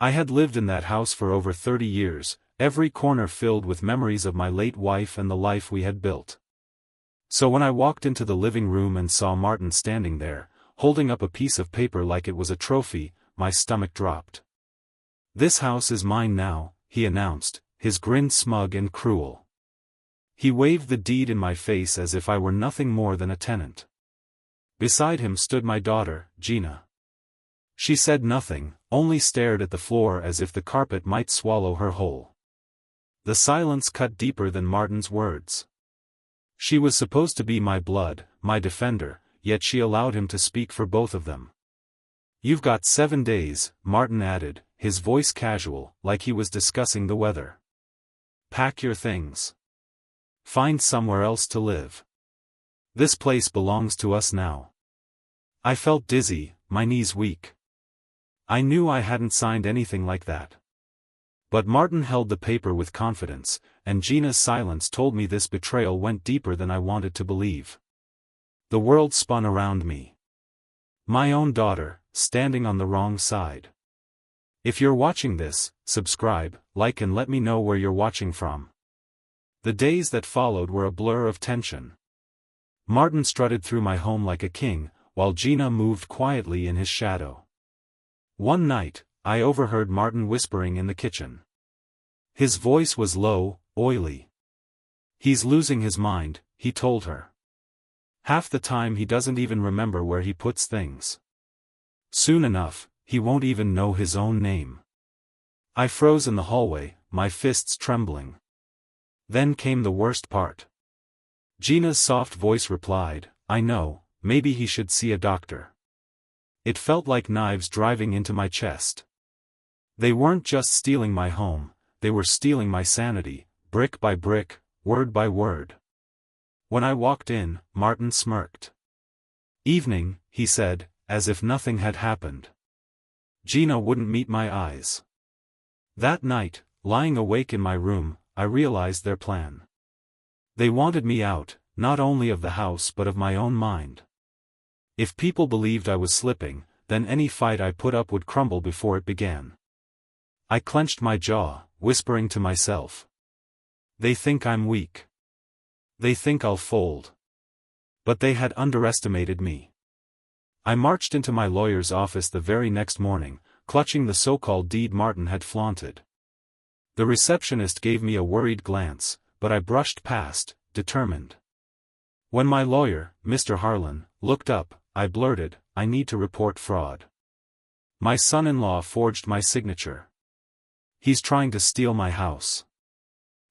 I had lived in that house for over 30 years, every corner filled with memories of my late wife and the life we had built. So when I walked into the living room and saw Martin standing there, holding up a piece of paper like it was a trophy, my stomach dropped. "This house is mine now," he announced, his grin smug and cruel. He waved the deed in my face as if I were nothing more than a tenant. Beside him stood my daughter, Gina. She said nothing, only stared at the floor as if the carpet might swallow her whole. The silence cut deeper than Martin's words. She was supposed to be my blood, my defender, yet she allowed him to speak for both of them. "You've got 7 days," Martin added, his voice casual, like he was discussing the weather. "Pack your things. Find somewhere else to live. This place belongs to us now." I felt dizzy, my knees weak. I knew I hadn't signed anything like that. But Martin held the paper with confidence, and Gina's silence told me this betrayal went deeper than I wanted to believe. The world spun around me. My own daughter, standing on the wrong side. If you're watching this, subscribe, like and let me know where you're watching from. The days that followed were a blur of tension. Martin strutted through my home like a king, while Gina moved quietly in his shadow. One night, I overheard Martin whispering in the kitchen. His voice was low, oily. "He's losing his mind," he told her. "Half the time he doesn't even remember where he puts things. Soon enough, he won't even know his own name." I froze in the hallway, my fists trembling. Then came the worst part. Gina's soft voice replied, "I know, maybe he should see a doctor." It felt like knives driving into my chest. They weren't just stealing my home, they were stealing my sanity, brick by brick, word by word. When I walked in, Martin smirked. "Evening," he said, as if nothing had happened. Gina wouldn't meet my eyes. That night, lying awake in my room, I realized their plan. They wanted me out, not only of the house but of my own mind. If people believed I was slipping, then any fight I put up would crumble before it began. I clenched my jaw, whispering to myself. "They think I'm weak. They think I'll fold." But they had underestimated me. I marched into my lawyer's office the very next morning, clutching the so-called deed Martin had flaunted. The receptionist gave me a worried glance, but I brushed past, determined. When my lawyer, Mr. Harlan, looked up, I blurted, "I need to report fraud. My son-in-law forged my signature. He's trying to steal my house."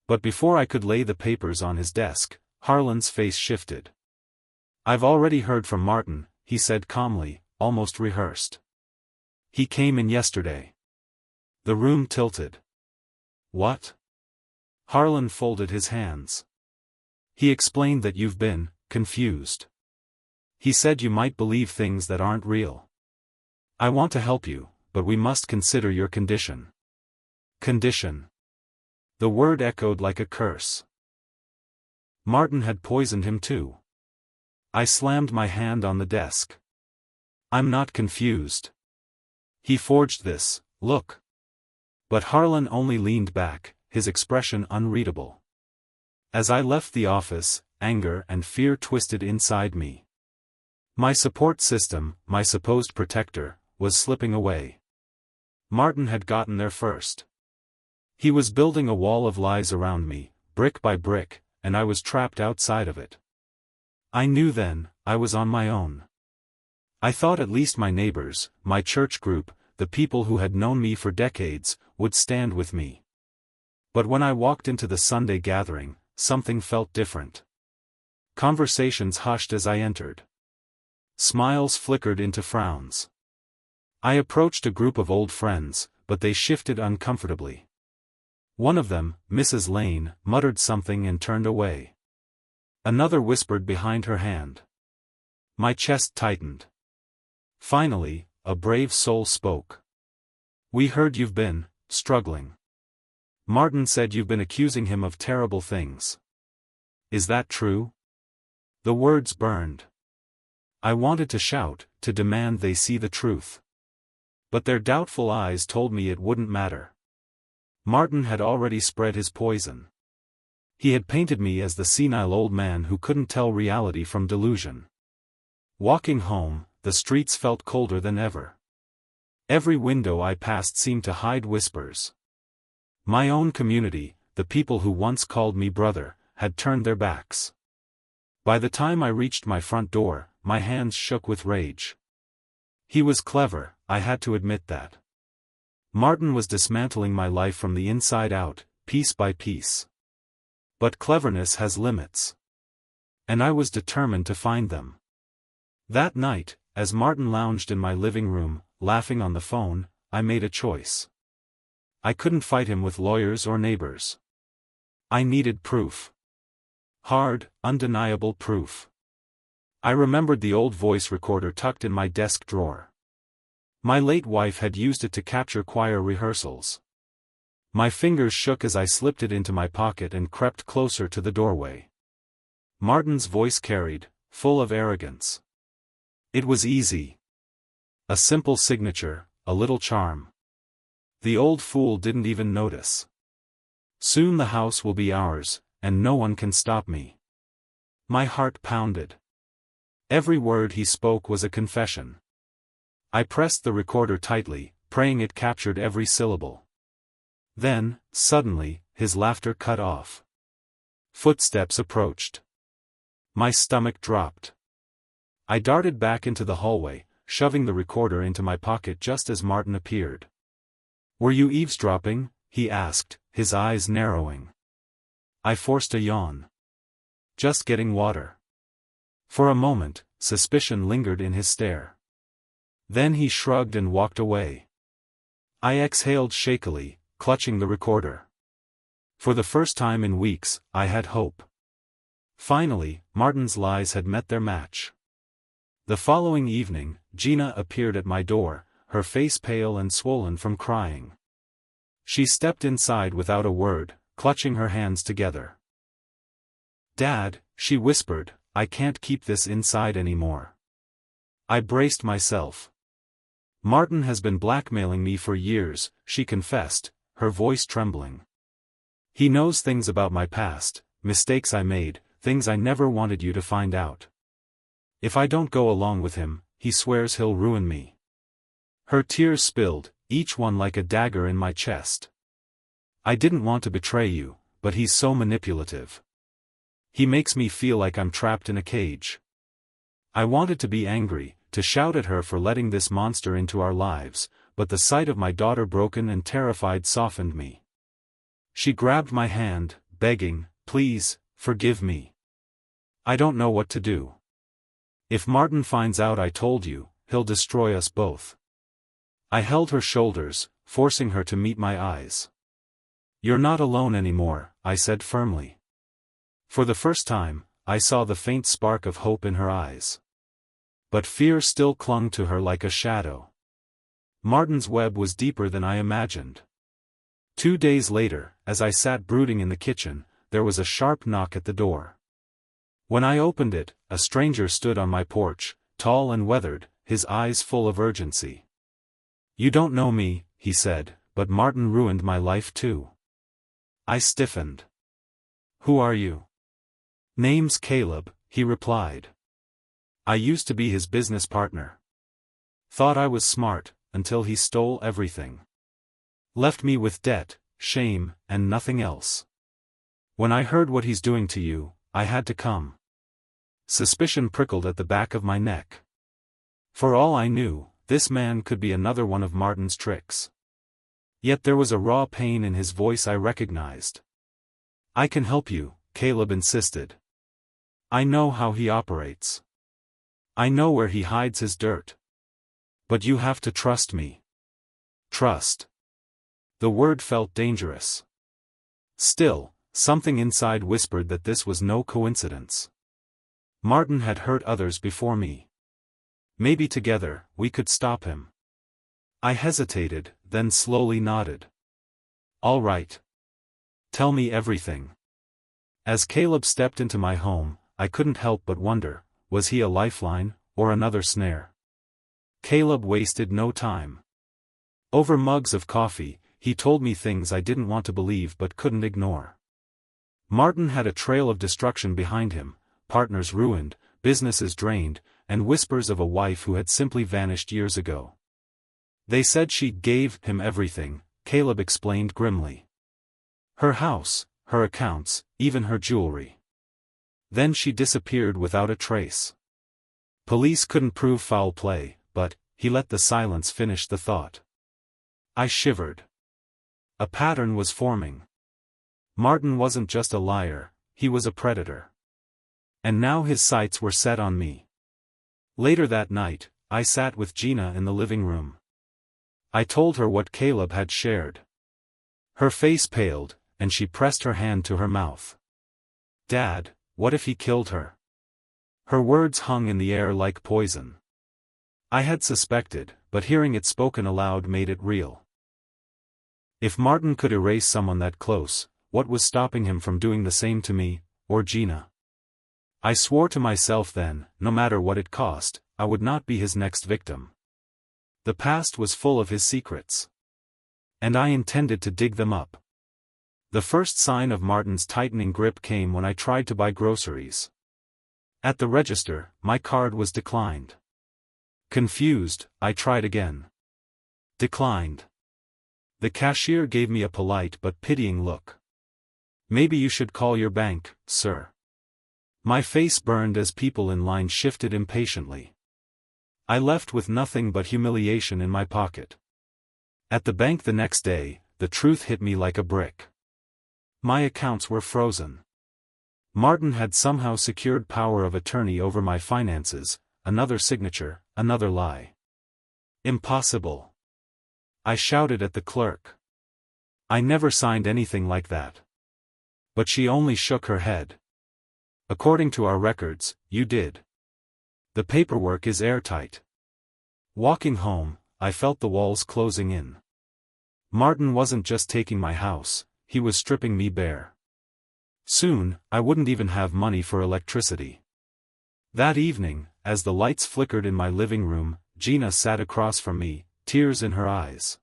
But before I could lay the papers on his desk, Harlan's face shifted. "I've already heard from Martin," he said calmly, almost rehearsed. "He came in yesterday." The room tilted. "What?" Harlan folded his hands. "He explained that you've been confused. He said you might believe things that aren't real. I want to help you, but we must consider your condition." Condition. The word echoed like a curse. Martin had poisoned him too. I slammed my hand on the desk. "I'm not confused. He forged this, look." But Harlan only leaned back, his expression unreadable. As I left the office, anger and fear twisted inside me. My support system, my supposed protector, was slipping away. Martin had gotten there first. He was building a wall of lies around me, brick by brick, and I was trapped outside of it. I knew then, I was on my own. I thought at least my neighbors, my church group, the people who had known me for decades, would stand with me. But when I walked into the Sunday gathering, something felt different. Conversations hushed as I entered. Smiles flickered into frowns. I approached a group of old friends, but they shifted uncomfortably. One of them, Mrs. Lane, muttered something and turned away. Another whispered behind her hand. My chest tightened. Finally, a brave soul spoke. "We heard you've been struggling. Martin said you've been accusing him of terrible things. Is that true?" The words burned. I wanted to shout, to demand they see the truth. But their doubtful eyes told me it wouldn't matter. Martin had already spread his poison. He had painted me as the senile old man who couldn't tell reality from delusion. Walking home, the streets felt colder than ever. Every window I passed seemed to hide whispers. My own community, the people who once called me brother, had turned their backs. By the time I reached my front door, my hands shook with rage. He was clever, I had to admit that. Martin was dismantling my life from the inside out, piece by piece. But cleverness has limits. And I was determined to find them. That night, as Martin lounged in my living room, laughing on the phone, I made a choice. I couldn't fight him with lawyers or neighbors. I needed proof. Hard, undeniable proof. I remembered the old voice recorder tucked in my desk drawer. My late wife had used it to capture choir rehearsals. My fingers shook as I slipped it into my pocket and crept closer to the doorway. Martin's voice carried, full of arrogance. It was easy. A simple signature, a little charm. The old fool didn't even notice. Soon the house will be ours, and no one can stop me. My heart pounded. Every word he spoke was a confession. I pressed the recorder tightly, praying it captured every syllable. Then, suddenly, his laughter cut off. Footsteps approached. My stomach dropped. I darted back into the hallway, shoving the recorder into my pocket just as Martin appeared. "Were you eavesdropping?" he asked, his eyes narrowing. I forced a yawn. "Just getting water." For a moment, suspicion lingered in his stare. Then he shrugged and walked away. I exhaled shakily, clutching the recorder. For the first time in weeks, I had hope. Finally, Martin's lies had met their match. The following evening, Gina appeared at my door, her face pale and swollen from crying. She stepped inside without a word, clutching her hands together. "Dad," she whispered, "I can't keep this inside anymore." I braced myself. "Martin has been blackmailing me for years," she confessed, her voice trembling. "He knows things about my past, mistakes I made, things I never wanted you to find out. If I don't go along with him, he swears he'll ruin me." Her tears spilled, each one like a dagger in my chest. "I didn't want to betray you, but he's so manipulative. He makes me feel like I'm trapped in a cage." I wanted to be angry, to shout at her for letting this monster into our lives, but the sight of my daughter broken and terrified softened me. She grabbed my hand, begging, "Please, forgive me. I don't know what to do. If Martin finds out I told you, he'll destroy us both." I held her shoulders, forcing her to meet my eyes. "You're not alone anymore," I said firmly. For the first time, I saw the faint spark of hope in her eyes. But fear still clung to her like a shadow. Martin's web was deeper than I imagined. 2 days later, as I sat brooding in the kitchen, there was a sharp knock at the door. When I opened it, a stranger stood on my porch, tall and weathered, his eyes full of urgency. "You don't know me," he said, "but Martin ruined my life too." I stiffened. "Who are you?" "Name's Caleb," he replied. "I used to be his business partner. Thought I was smart, until he stole everything. Left me with debt, shame, and nothing else. When I heard what he's doing to you, I had to come." Suspicion prickled at the back of my neck. For all I knew, this man could be another one of Martin's tricks. Yet there was a raw pain in his voice I recognized. "I can help you," Caleb insisted. "I know how he operates. I know where he hides his dirt. But you have to trust me." Trust. The word felt dangerous. Still, something inside whispered that this was no coincidence. Martin had hurt others before me. Maybe together, we could stop him. I hesitated, then slowly nodded. "All right. Tell me everything." As Caleb stepped into my home, I couldn't help but wonder, was he a lifeline, or another snare? Caleb wasted no time. Over mugs of coffee, he told me things I didn't want to believe but couldn't ignore. Martin had a trail of destruction behind him, partners ruined, businesses drained, and whispers of a wife who had simply vanished years ago. They said she gave him everything, Caleb explained grimly. Her house, her accounts, even her jewelry. Then she disappeared without a trace. Police couldn't prove foul play, but he let the silence finish the thought. I shivered. A pattern was forming. Martin wasn't just a liar, he was a predator. And now his sights were set on me. Later that night, I sat with Gina in the living room. I told her what Caleb had shared. Her face paled, and she pressed her hand to her mouth. Dad, what if he killed her? Her words hung in the air like poison. I had suspected, but hearing it spoken aloud made it real. If Martin could erase someone that close, what was stopping him from doing the same to me, or Gina? I swore to myself then, no matter what it cost, I would not be his next victim. The past was full of his secrets. And I intended to dig them up. The first sign of Martin's tightening grip came when I tried to buy groceries. At the register, my card was declined. Confused, I tried again. Declined. The cashier gave me a polite but pitying look. Maybe you should call your bank, sir. My face burned as people in line shifted impatiently. I left with nothing but humiliation in my pocket. At the bank the next day, the truth hit me like a brick. My accounts were frozen. Martin had somehow secured power of attorney over my finances, another signature, another lie. Impossible. I shouted at the clerk. I never signed anything like that. But she only shook her head. According to our records, you did. The paperwork is airtight. Walking home, I felt the walls closing in. Martin wasn't just taking my house, he was stripping me bare. Soon, I wouldn't even have money for electricity. That evening, as the lights flickered in my living room, Gina sat across from me, tears in her eyes.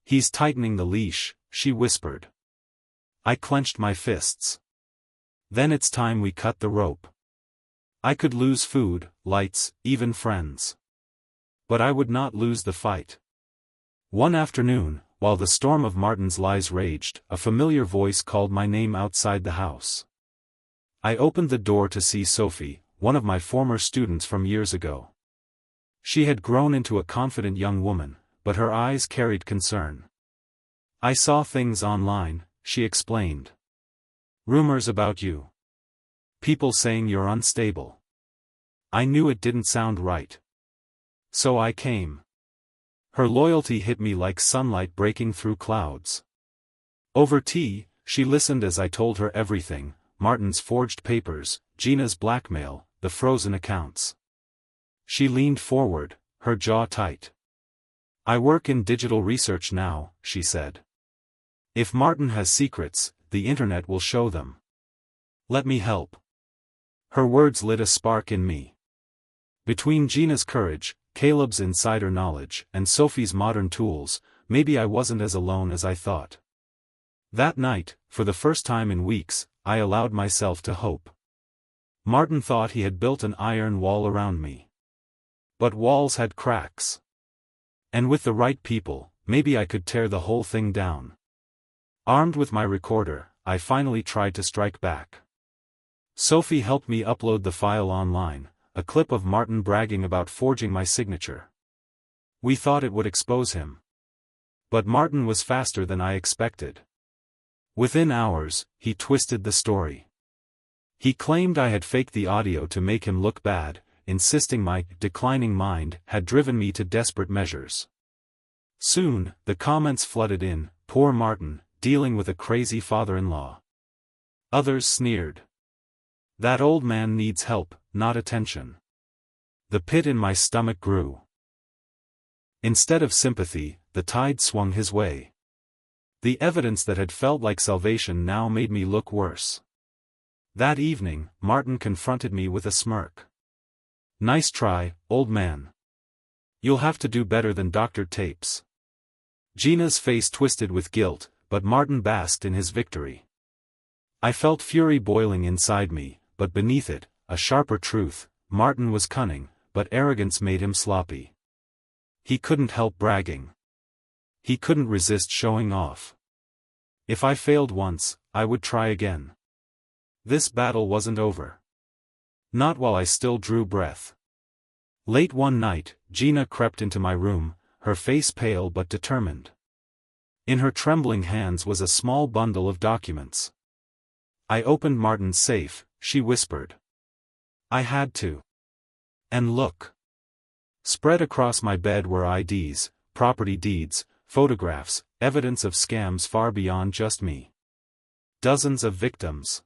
He's tightening the leash, she whispered. I clenched my fists. Then it's time we cut the rope. I could lose food, lights, even friends. But I would not lose the fight. One afternoon, while the storm of Martin's lies raged, a familiar voice called my name outside the house. I opened the door to see Sophie, one of my former students from years ago. She had grown into a confident young woman, but her eyes carried concern. I saw things online, she explained. Rumors about you. People saying you're unstable. I knew it didn't sound right. So I came. Her loyalty hit me like sunlight breaking through clouds. Over tea, she listened as I told her everything, Martin's forged papers, Gina's blackmail, the frozen accounts. She leaned forward, her jaw tight. I work in digital research now, she said. If Martin has secrets, the internet will show them. Let me help. Her words lit a spark in me. Between Gina's courage, Caleb's insider knowledge, and Sophie's modern tools, maybe I wasn't as alone as I thought. That night, for the first time in weeks, I allowed myself to hope. Martin thought he had built an iron wall around me. But walls had cracks. And with the right people, maybe I could tear the whole thing down. Armed with my recorder, I finally tried to strike back. Sophie helped me upload the file online, a clip of Martin bragging about forging my signature. We thought it would expose him. But Martin was faster than I expected. Within hours, he twisted the story. He claimed I had faked the audio to make him look bad, insisting my declining mind had driven me to desperate measures. Soon, the comments flooded in, poor Martin, dealing with a crazy father-in-law. Others sneered. That old man needs help, not attention. The pit in my stomach grew. Instead of sympathy, the tide swung his way. The evidence that had felt like salvation now made me look worse. That evening, Martin confronted me with a smirk. Nice try, old man. You'll have to do better than doctored tapes. Gina's face twisted with guilt, but Martin basked in his victory. I felt fury boiling inside me, but beneath it, a sharper truth: Martin was cunning, but arrogance made him sloppy. He couldn't help bragging. He couldn't resist showing off. If I failed once, I would try again. This battle wasn't over. Not while I still drew breath. Late one night, Gina crept into my room, her face pale but determined. In her trembling hands was a small bundle of documents. I opened Martin's safe, she whispered. I had to. And look. Spread across my bed were IDs, property deeds, photographs, evidence of scams far beyond just me. Dozens of victims.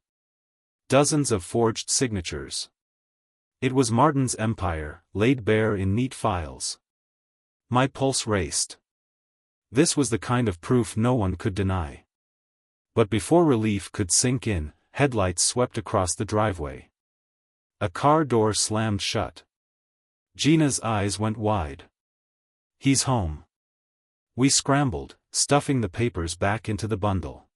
Dozens of forged signatures. It was Martin's empire, laid bare in neat files. My pulse raced. This was the kind of proof no one could deny. But before relief could sink in, headlights swept across the driveway. A car door slammed shut. Gina's eyes went wide. He's home. We scrambled, stuffing the papers back into the bundle.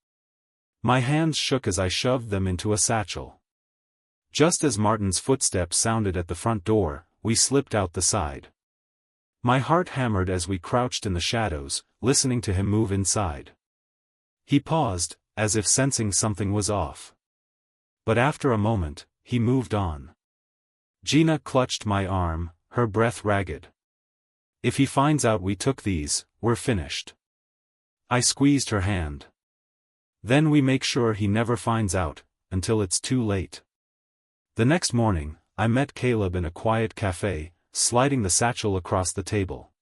My hands shook as I shoved them into a satchel. Just as Martin's footsteps sounded at the front door, we slipped out the side. My heart hammered as we crouched in the shadows, listening to him move inside. He paused, as if sensing something was off. But after a moment, he moved on. Gina clutched my arm, her breath ragged. If he finds out we took these, we're finished. I squeezed her hand. Then we make sure he never finds out, until it's too late. The next morning, I met Caleb in a quiet cafe, sliding the satchel across the table.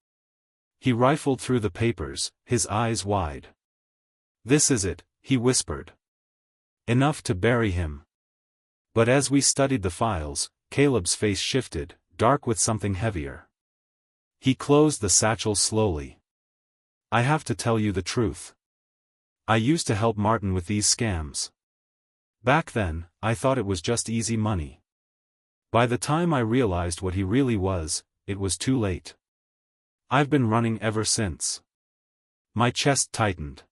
He rifled through the papers, his eyes wide. This is it, he whispered. Enough to bury him. But as we studied the files, Caleb's face shifted, dark with something heavier. He closed the satchel slowly. I have to tell you the truth. I used to help Martin with these scams. Back then, I thought it was just easy money. By the time I realized what he really was, it was too late. I've been running ever since. My chest tightened.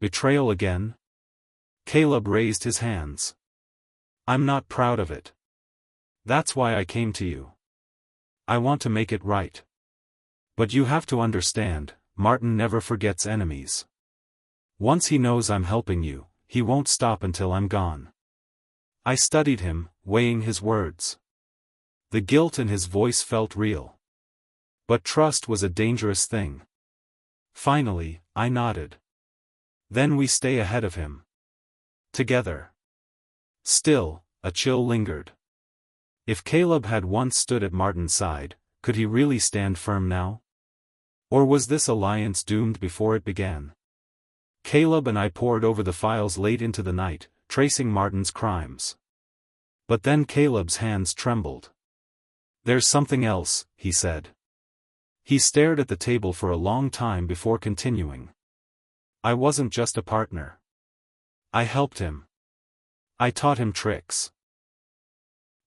Betrayal again? Caleb raised his hands. I'm not proud of it. That's why I came to you. I want to make it right. But you have to understand, Martin never forgets enemies. Once he knows I'm helping you, he won't stop until I'm gone. I studied him, weighing his words. The guilt in his voice felt real. But trust was a dangerous thing. Finally, I nodded. Then we stay ahead of him. Together. Still, a chill lingered. If Caleb had once stood at Martin's side, could he really stand firm now? Or was this alliance doomed before it began? Caleb and I pored over the files late into the night, tracing Martin's crimes. But then Caleb's hands trembled. There's something else, he said. He stared at the table for a long time before continuing. I wasn't just a partner. I helped him. I taught him tricks.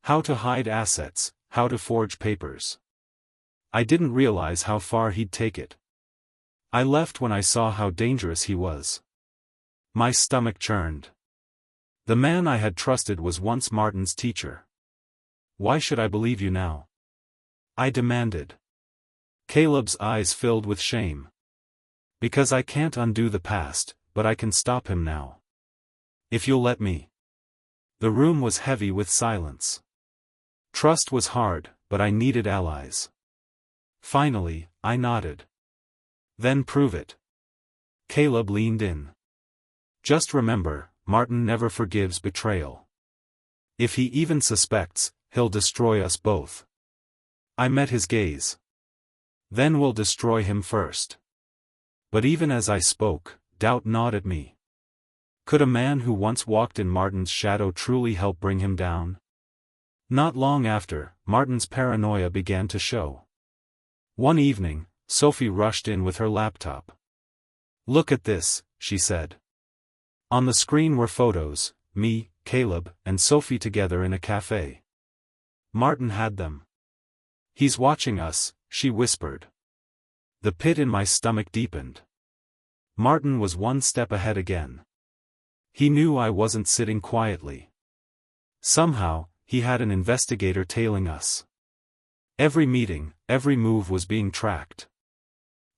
How to hide assets, how to forge papers. I didn't realize how far he'd take it. I left when I saw how dangerous he was. My stomach churned. The man I had trusted was once Martin's teacher. Why should I believe you now? I demanded. Caleb's eyes filled with shame. Because I can't undo the past, but I can stop him now. If you'll let me. The room was heavy with silence. Trust was hard, but I needed allies. Finally, I nodded. Then prove it. Caleb leaned in. Just remember, Martin never forgives betrayal. If he even suspects, he'll destroy us both. I met his gaze. Then we'll destroy him first. But even as I spoke, doubt gnawed at me. Could a man who once walked in Martin's shadow truly help bring him down? Not long after, Martin's paranoia began to show. One evening, Sophie rushed in with her laptop. Look at this, she said. On the screen were photos, me, Caleb, and Sophie together in a cafe. Martin had them. He's watching us, she whispered. The pit in my stomach deepened. Martin was one step ahead again. He knew I wasn't sitting quietly. Somehow, he had an investigator tailing us. Every meeting, every move was being tracked.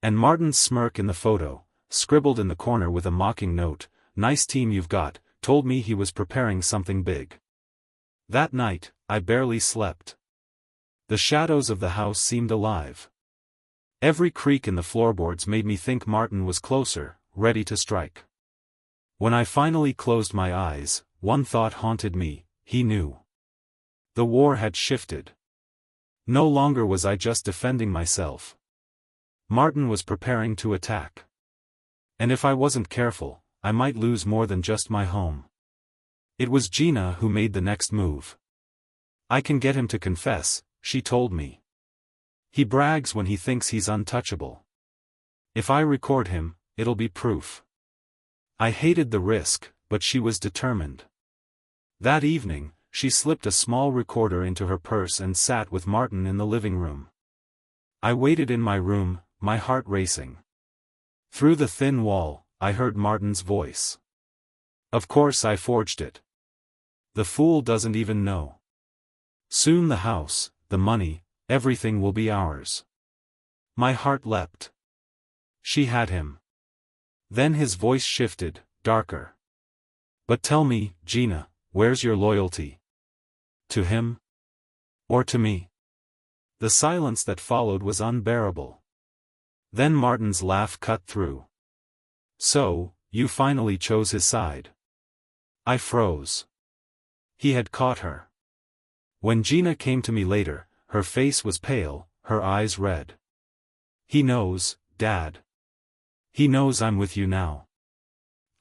And Martin's smirk in the photo, scribbled in the corner with a mocking note, "Nice team you've got," told me he was preparing something big. That night, I barely slept. The shadows of the house seemed alive. Every creak in the floorboards made me think Martin was closer, ready to strike. When I finally closed my eyes, one thought haunted me: he knew. The war had shifted. No longer was I just defending myself. Martin was preparing to attack. And if I wasn't careful, I might lose more than just my home. It was Gina who made the next move. "I can get him to confess," she told me. "He brags when he thinks he's untouchable. If I record him, it'll be proof." I hated the risk, but she was determined. That evening, she slipped a small recorder into her purse and sat with Martin in the living room. I waited in my room, my heart racing. Through the thin wall, I heard Martin's voice. "Of course I forged it. The fool doesn't even know. Soon the house, the money, everything will be ours." My heart leapt. She had him. Then his voice shifted, darker. "But tell me, Gina, where's your loyalty? To him? Or to me?" The silence that followed was unbearable. Then Martin's laugh cut through. "So, you finally chose his side." I froze. He had caught her. When Gina came to me later, her face was pale, her eyes red. "He knows, Dad. He knows I'm with you now."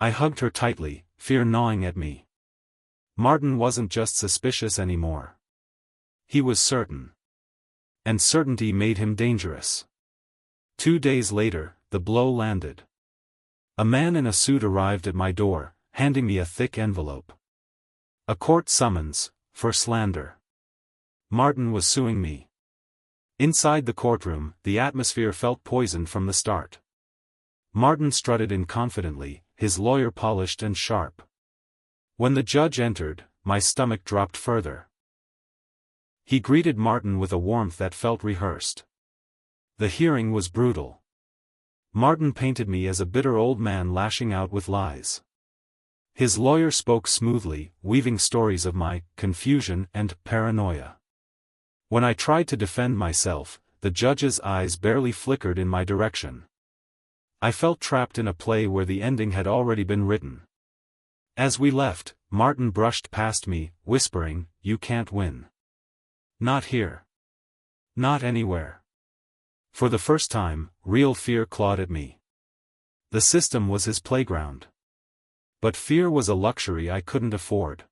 I hugged her tightly, fear gnawing at me. Martin wasn't just suspicious anymore. He was certain. And certainty made him dangerous. 2 days later, the blow landed. A man in a suit arrived at my door, handing me a thick envelope. A court summons, for slander. Martin was suing me. Inside the courtroom, the atmosphere felt poisoned from the start. Martin strutted in confidently, his lawyer polished and sharp. When the judge entered, my stomach dropped further. He greeted Martin with a warmth that felt rehearsed. The hearing was brutal. Martin painted me as a bitter old man lashing out with lies. His lawyer spoke smoothly, weaving stories of my confusion and paranoia. When I tried to defend myself, the judge's eyes barely flickered in my direction. I felt trapped in a play where the ending had already been written. As we left, Martin brushed past me, whispering, "You can't win. Not here. Not anywhere." For the first time, real fear clawed at me. The system was his playground. But fear was a luxury I couldn't afford.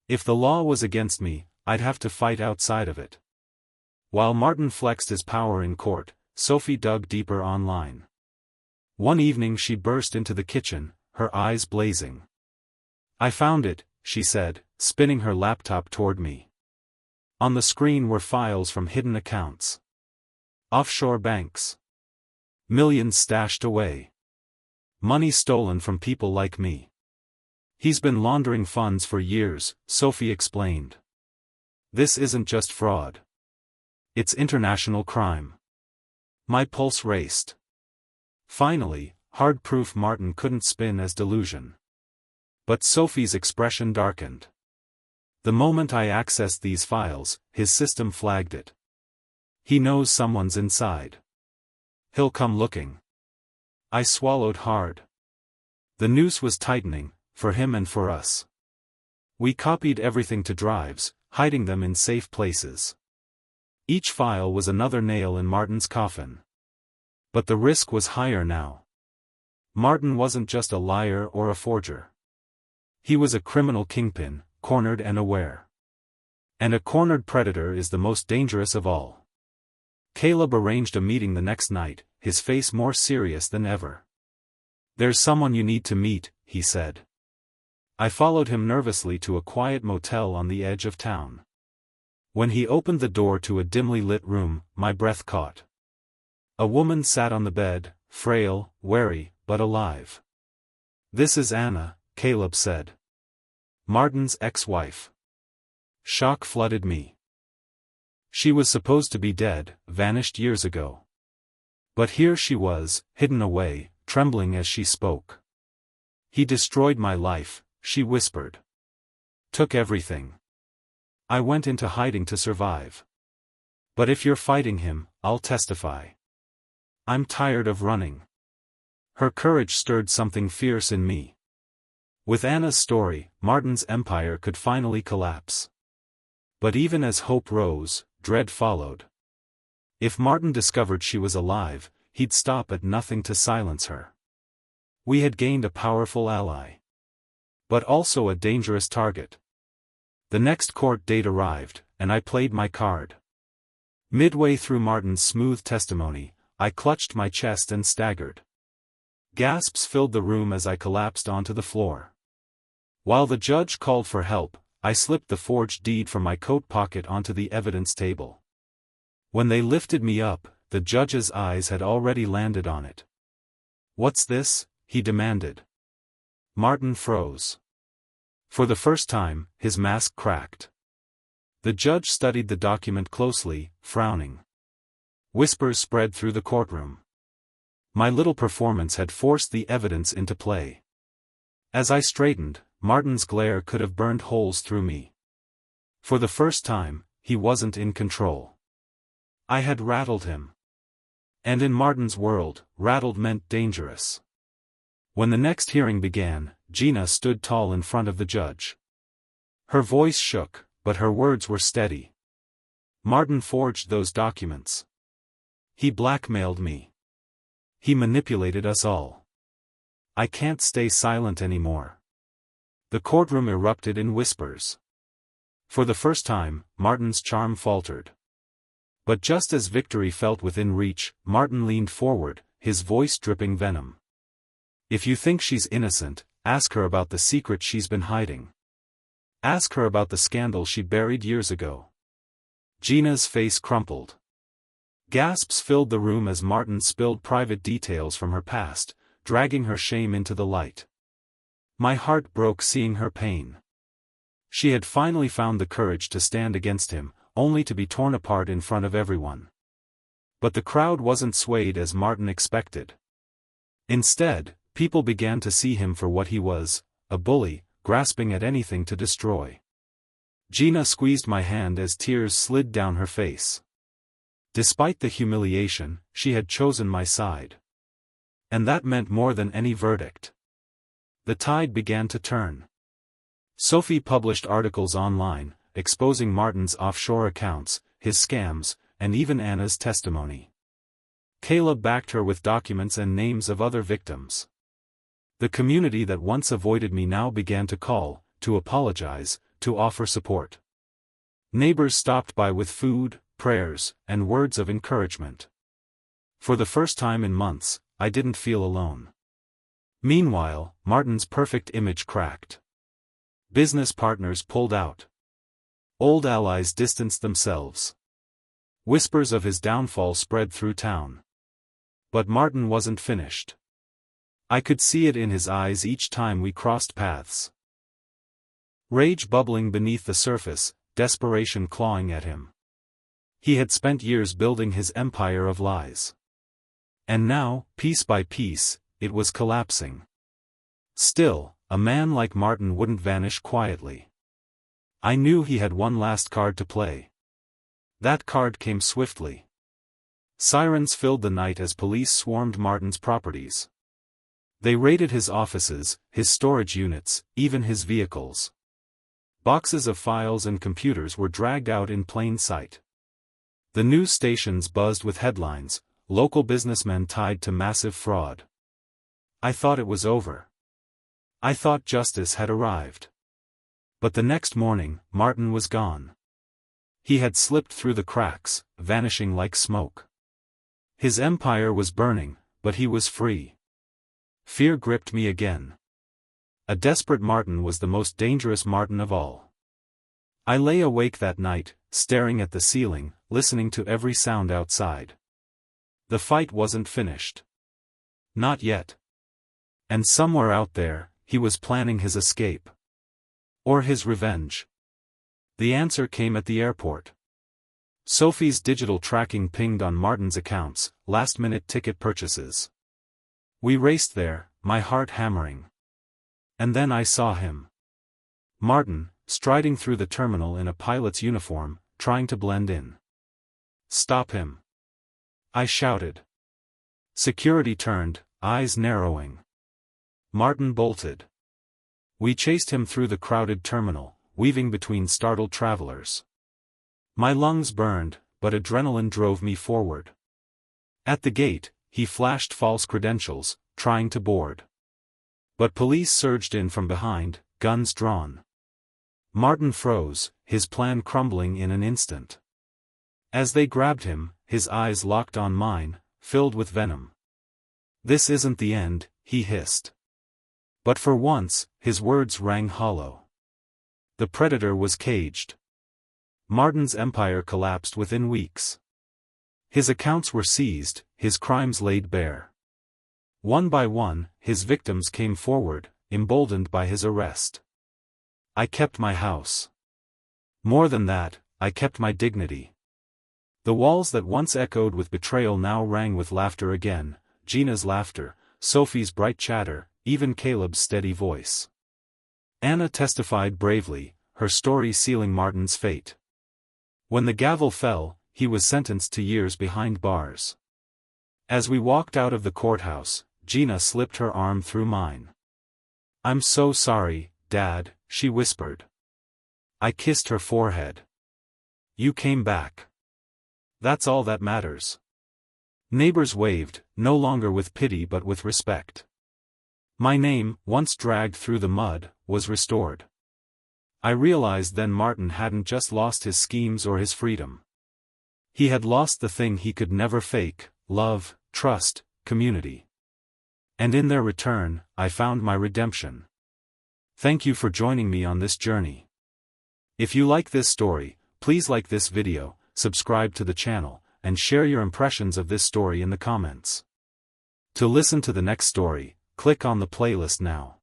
If the law was against me, I'd have to fight outside of it. While Martin flexed his power in court, Sophie dug deeper online. One evening she burst into the kitchen, her eyes blazing. "I found it," she said, spinning her laptop toward me. On the screen were files from hidden accounts. Offshore banks. Millions stashed away. Money stolen from people like me. "He's been laundering funds for years," Sophie explained. "This isn't just fraud. It's international crime." My pulse raced. Finally, hard proof Martin couldn't spin as delusion. But Sophie's expression darkened. The moment I accessed these files, his system flagged it. "He knows someone's inside. He'll come looking." I swallowed hard. The noose was tightening, for him and for us. We copied everything to drives, hiding them in safe places. Each file was another nail in Martin's coffin. But the risk was higher now. Martin wasn't just a liar or a forger. He was a criminal kingpin, cornered and aware. And a cornered predator is the most dangerous of all. Caleb arranged a meeting the next night, his face more serious than ever. "There's someone you need to meet," he said. I followed him nervously to a quiet motel on the edge of town. When he opened the door to a dimly lit room, my breath caught. A woman sat on the bed, frail, wary, but alive. "This is Anna," Caleb said. "Martin's ex-wife." Shock flooded me. She was supposed to be dead, vanished years ago. But here she was, hidden away, trembling as she spoke. "He destroyed my life," she whispered. "Took everything. I went into hiding to survive. But if you're fighting him, I'll testify. I'm tired of running." Her courage stirred something fierce in me. With Anna's story, Martin's empire could finally collapse. But even as hope rose, dread followed. If Martin discovered she was alive, he'd stop at nothing to silence her. We had gained a powerful ally. But also a dangerous target. The next court date arrived, and I played my card. Midway through Martin's smooth testimony, I clutched my chest and staggered. Gasps filled the room as I collapsed onto the floor. While the judge called for help, I slipped the forged deed from my coat pocket onto the evidence table. When they lifted me up, the judge's eyes had already landed on it. "What's this?" he demanded. Martin froze. For the first time, his mask cracked. The judge studied the document closely, frowning. Whispers spread through the courtroom. My little performance had forced the evidence into play. As I straightened, Martin's glare could have burned holes through me. For the first time, he wasn't in control. I had rattled him. And in Martin's world, rattled meant dangerous. When the next hearing began, Gina stood tall in front of the judge. Her voice shook, but her words were steady. "Martin forged those documents. He blackmailed me. He manipulated us all. I can't stay silent anymore." The courtroom erupted in whispers. For the first time, Martin's charm faltered. But just as victory felt within reach, Martin leaned forward, his voice dripping venom. "If you think she's innocent, ask her about the secret she's been hiding. Ask her about the scandal she buried years ago." Gina's face crumpled. Gasps filled the room as Martin spilled private details from her past, dragging her shame into the light. My heart broke seeing her pain. She had finally found the courage to stand against him, only to be torn apart in front of everyone. But the crowd wasn't swayed as Martin expected. Instead, people began to see him for what he was, a bully, grasping at anything to destroy. Gina squeezed my hand as tears slid down her face. Despite the humiliation, she had chosen my side. And that meant more than any verdict. The tide began to turn. Sophie published articles online, exposing Martin's offshore accounts, his scams, and even Anna's testimony. Caleb backed her with documents and names of other victims. The community that once avoided me now began to call, to apologize, to offer support. Neighbors stopped by with food, prayers, and words of encouragement. For the first time in months, I didn't feel alone. Meanwhile, Martin's perfect image cracked. Business partners pulled out. Old allies distanced themselves. Whispers of his downfall spread through town. But Martin wasn't finished. I could see it in his eyes each time we crossed paths. Rage bubbling beneath the surface, desperation clawing at him. He had spent years building his empire of lies. And now, piece by piece, it was collapsing. Still, a man like Martin wouldn't vanish quietly. I knew he had one last card to play. That card came swiftly. Sirens filled the night as police swarmed Martin's properties. They raided his offices, his storage units, even his vehicles. Boxes of files and computers were dragged out in plain sight. The news stations buzzed with headlines, local businessmen tied to massive fraud. I thought it was over. I thought justice had arrived. But the next morning, Martin was gone. He had slipped through the cracks, vanishing like smoke. His empire was burning, but he was free. Fear gripped me again. A desperate Martin was the most dangerous Martin of all. I lay awake that night, staring at the ceiling, listening to every sound outside. The fight wasn't finished. Not yet. And somewhere out there, he was planning his escape. Or his revenge. The answer came at the airport. Sophie's digital tracking pinged on Martin's accounts, last-minute ticket purchases. We raced there, my heart hammering. And then I saw him. Martin, striding through the terminal in a pilot's uniform, trying to blend in. "Stop him!" I shouted. Security turned, eyes narrowing. Martin bolted. We chased him through the crowded terminal, weaving between startled travelers. My lungs burned, but adrenaline drove me forward. At the gate, he flashed false credentials, trying to board. But police surged in from behind, guns drawn. Martin froze, his plan crumbling in an instant. As they grabbed him, his eyes locked on mine, filled with venom. "This isn't the end," he hissed. But for once, his words rang hollow. The predator was caged. Martin's empire collapsed within weeks. His accounts were seized, his crimes laid bare. One by one, his victims came forward, emboldened by his arrest. I kept my house. More than that, I kept my dignity. The walls that once echoed with betrayal now rang with laughter again, Gina's laughter, Sophie's bright chatter, even Caleb's steady voice. Anna testified bravely, her story sealing Martin's fate. When the gavel fell, he was sentenced to years behind bars. As we walked out of the courthouse, Gina slipped her arm through mine. "I'm so sorry, Dad," she whispered. I kissed her forehead. "You came back. That's all that matters." Neighbors waved, no longer with pity but with respect. My name, once dragged through the mud, was restored. I realized then Martin hadn't just lost his schemes or his freedom. He had lost the thing he could never fake: love, trust, community. And in their return, I found my redemption. Thank you for joining me on this journey. If you like this story, please like this video, subscribe to the channel, and share your impressions of this story in the comments. To listen to the next story, click on the playlist now.